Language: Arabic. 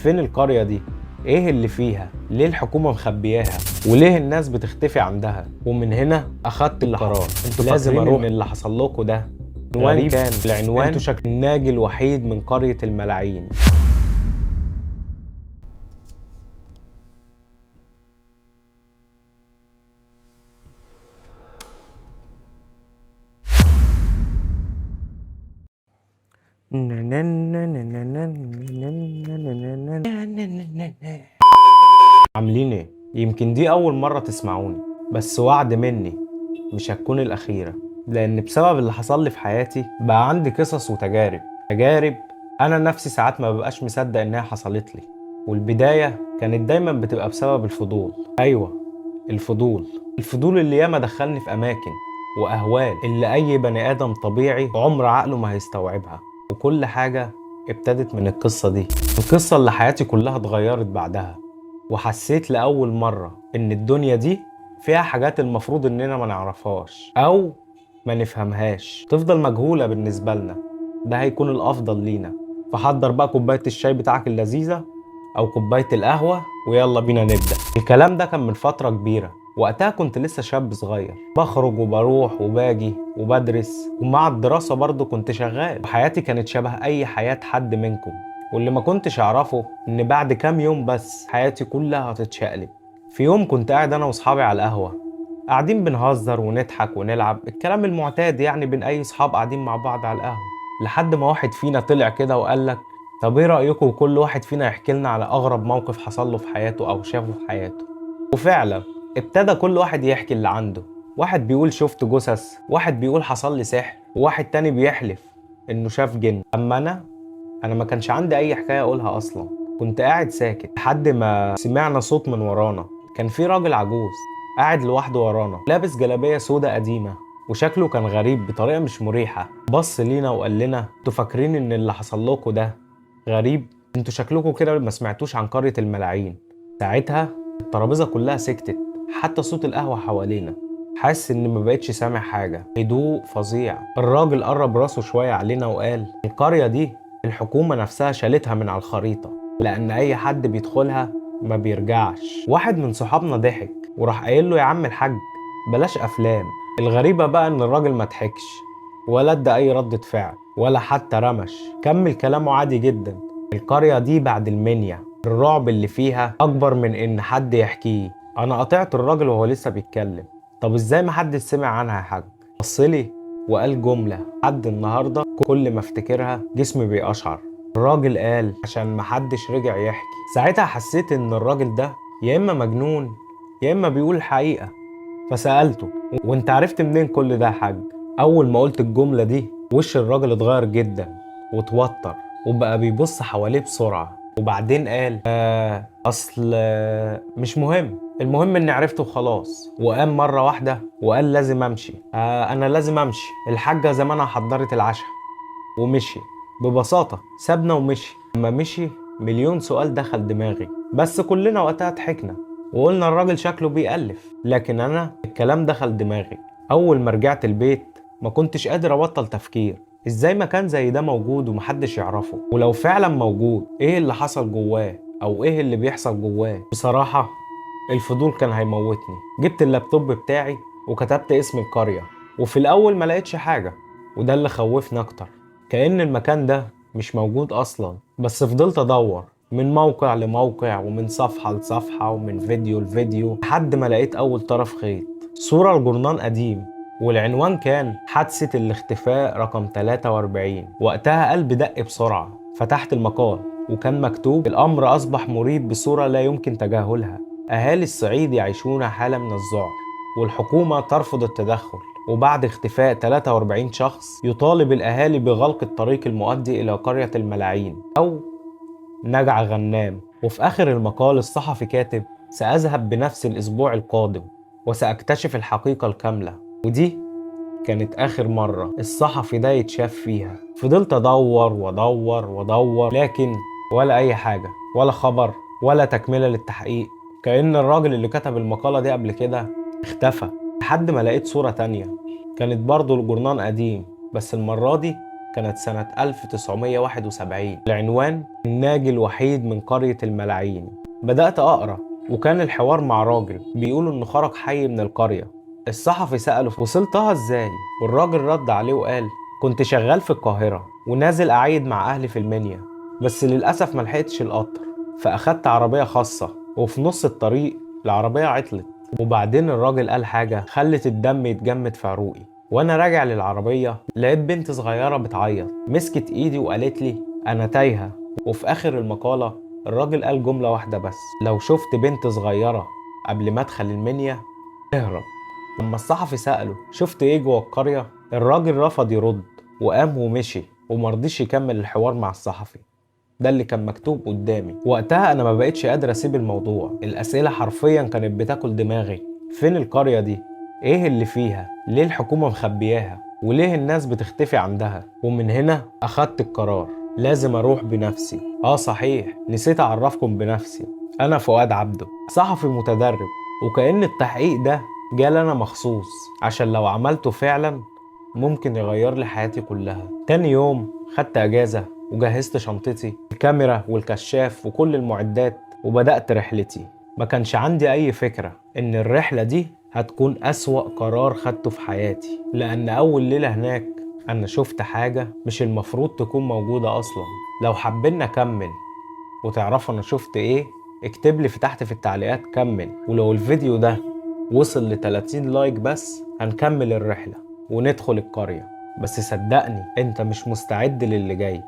فين القرية دي؟ ايه اللي فيها؟ ليه الحكومة مخبياها؟ وليه الناس بتختفي عندها؟ ومن هنا اخدت القرار، انتوا لازم اروح ان اللي حصل لكم ده غريب. كان العنوان انتوا شكل الناجي الوحيد من قرية الملاعين. عاملين ايه؟ يمكن دي اول مرة تسمعوني، بس وعد مني مش هتكون الاخيرة، لان بسبب اللي حصل لي في حياتي بقى عندي قصص وتجارب انا نفسي ساعات ما ببقاش مصدق انها حصلت لي. والبداية كانت دايما بتبقى بسبب الفضول. ايوه، الفضول اللي ياما دخلني في اماكن واهوال اللي اي بني ادم طبيعي عمر عقله ما هيستوعبها. وكل حاجة ابتدت من القصة دي، القصة اللي حياتي كلها اتغيرت بعدها. وحسيت لأول مرة إن الدنيا دي فيها حاجات المفروض إننا ما نعرفهاش أو ما نفهمهاش، تفضل مجهولة بالنسبة لنا. ده هيكون الأفضل لينا. فحضر بقى كوباية الشاي بتاعك اللذيذة أو كوباية القهوة ويلا بينا نبدأ. الكلام ده كان من فترة كبيرة، وقتها كنت لسه شاب صغير، بخرج وبروح وباجي وبدرس، ومع الدراسة برضه كنت شغال، وحياتي كانت شبه أي حياة حد منكم. واللي ما كنتش أعرفه إن بعد كام يوم بس حياتي كلها هتتشقلب. في يوم كنت قاعد أنا وصحابي على القهوة، قاعدين بنهزر ونضحك ونلعب الكلام المعتاد يعني بين أي صحاب قاعدين مع بعض على القهوة، لحد ما واحد فينا طلع كده وقال لك طب إيه رأيكم كل واحد فينا يحكي لنا على أغرب موقف حصل له في حياته أو شافه في حياته. وفعلا ابتدى كل واحد يحكي اللي عنده. واحد بيقول شفت جثث، واحد بيقول حصل لي سحر، وواحد تاني بيحلف إنه شاف جن. أما أنا ما كانش عندي أي حكاية أقولها أصلا، كنت قاعد ساكت لحد ما سمعنا صوت من ورانا. كان في راجل عجوز قاعد لوحده ورانا، لابس جلابية سودة قديمة، وشكله كان غريب بطريقة مش مريحة. بص لينا وقال لنا انتوا فاكرين إن اللي حصل لكم ده غريب؟ انتوا شكلكم كده ما سمعتوش عن قرية الملاعين. ساعتها الترابيزة كلها سكتت، حتى صوت القهوة حوالينا. حاسس إن ما بقتش سامع حاجة، هدوء فظيع. الراجل قرب راسه شوية علينا وقال القرية دي الحكومة نفسها شالتها من على الخريطة، لأن أي حد بيدخلها ما بيرجعش. واحد من صحابنا ضحك وراح قايل له يا عم الحاج بلاش أفلام. الغريبة بقى إن الراجل ما ضحكش ولا ادى أي ردة فعل ولا حتى رمش، كمل كلامه عادي جدا. القرية دي بعد المنيا الرعب اللي فيها أكبر من إن حد يحكيه. أنا قطعت الراجل وهو لسه بيتكلم. طب إزاي ما حد سمع عنها يا حاج؟ بصلي وقال جملة لحد النهاردة كل ما افتكرها جسمي بيقشعر. الراجل قال عشان محدش رجع يحكي. ساعتها حسيت ان الراجل ده يا اما مجنون يا اما بيقول الحقيقة. فسألته وانت عرفت منين كل ده يا حاج؟ اول ما قلت الجملة دي وش الراجل اتغير جدا واتوتر وبقى بيبص حواليه بسرعة، وبعدين قال اصل مش مهم، المهم اني عرفته وخلاص. وقام مرة واحدة وقال لازم امشي. انا لازم امشي، الحاجة زمانها حضرت العشاء. ومشي ببساطة، سابنا ومشي. لما مشي مليون سؤال دخل دماغي، بس كلنا وقتها ضحكنا وقلنا الراجل شكله بيألف. لكن أنا الكلام دخل دماغي. أول ما رجعت البيت ما كنتش قادر أبطل تفكير، إزاي مكان زي ده موجود ومحدش يعرفه؟ ولو فعلا موجود إيه اللي حصل جواه أو إيه اللي بيحصل جواه؟ بصراحة الفضول كان هيموتني. جبت اللابتوب بتاعي وكتبت اسم القرية، وفي الأول ما لقيتش حاجة، وده اللي خوفني أكتر، كأن المكان ده مش موجود أصلا. بس فضلت أدور من موقع لموقع ومن صفحة لصفحة ومن فيديو لفيديو لحد ما لقيت أول طرف خيط، صورة لجورنان قديم، والعنوان كان حادثة الاختفاء رقم 43. وقتها قلبي دق بسرعة. فتحت المقال وكان مكتوب الأمر أصبح مريب بصورة لا يمكن تجاهلها. أهالي الصعيد يعيشون حالة من الذعر والحكومة ترفض التدخل. وبعد اختفاء 43 شخص يطالب الأهالي بغلق الطريق المؤدي إلى قرية الملاعين أو نجع غنام. وفي آخر المقال الصحفي كاتب سأذهب بنفس الأسبوع القادم وسأكتشف الحقيقة الكاملة. ودي كانت آخر مرة الصحفي ده يتشاف فيها. فضلت أدور وأدور وأدور، لكن ولا أي حاجة، ولا خبر ولا تكملة للتحقيق. كأن الراجل اللي كتب المقالة دي قبل كده اختفى. لحد ما لقيت صورة تانية كانت برضو الجورنان قديم، بس المرة دي كانت سنة 1971. العنوان: الناجي الوحيد من قرية الملاعين. بدأت أقرأ، وكان الحوار مع راجل بيقول إنه خرج حي من القرية. الصحفي سأله: وصلتها إزاي؟ والراجل رد عليه وقال: كنت شغال في القاهرة ونازل أعيد مع أهلي في المنيا، بس للأسف ملحقتش القطر، فأخدت عربية خاصة، وفي نص الطريق العربية عطلت. وبعدين الراجل قال حاجة خلت الدم يتجمد في عروقي. وانا راجع للعربية لقيت بنت صغيرة بتعيط، مسكت ايدي وقالت لي انا تايهة. وفي اخر المقالة الراجل قال جملة واحدة بس: لو شفت بنت صغيرة قبل ما ادخل المنيا اهرب. لما الصحفي سأله: شفت ايه جوه القرية؟ الراجل رفض يرد وقام ومشي، ومرضيش يكمل الحوار مع الصحفي. ده اللي كان مكتوب قدامي. وقتها انا ما بقتش قادر اسيب الموضوع. الاسئله حرفيا كانت بتاكل دماغي. فين القريه دي؟ ايه اللي فيها؟ ليه الحكومه مخبياها؟ وليه الناس بتختفي عندها؟ ومن هنا اخدت القرار: لازم اروح بنفسي. صحيح، نسيت اعرفكم بنفسي. انا فؤاد عبده، صحفي متدرب، وكأن التحقيق ده جالي انا مخصوص عشان لو عملته فعلا ممكن يغير لي حياتي كلها. تاني يوم خدت اجازة وجهزت شنطتي، الكاميرا والكشاف وكل المعدات، وبدأت رحلتي. ما كانش عندي اي فكرة ان الرحلة دي هتكون اسوأ قرار خدته في حياتي، لان اول ليلة هناك انا شفت حاجة مش المفروض تكون موجودة اصلا. لو حابين اكمل وتعرفوا انا شفت ايه، اكتب لي تحت في التعليقات كمل. ولو الفيديو ده وصل ل 30 لايك بس هنكمل الرحلة وندخل القرية. بس صدقني انت مش مستعد للي جاي.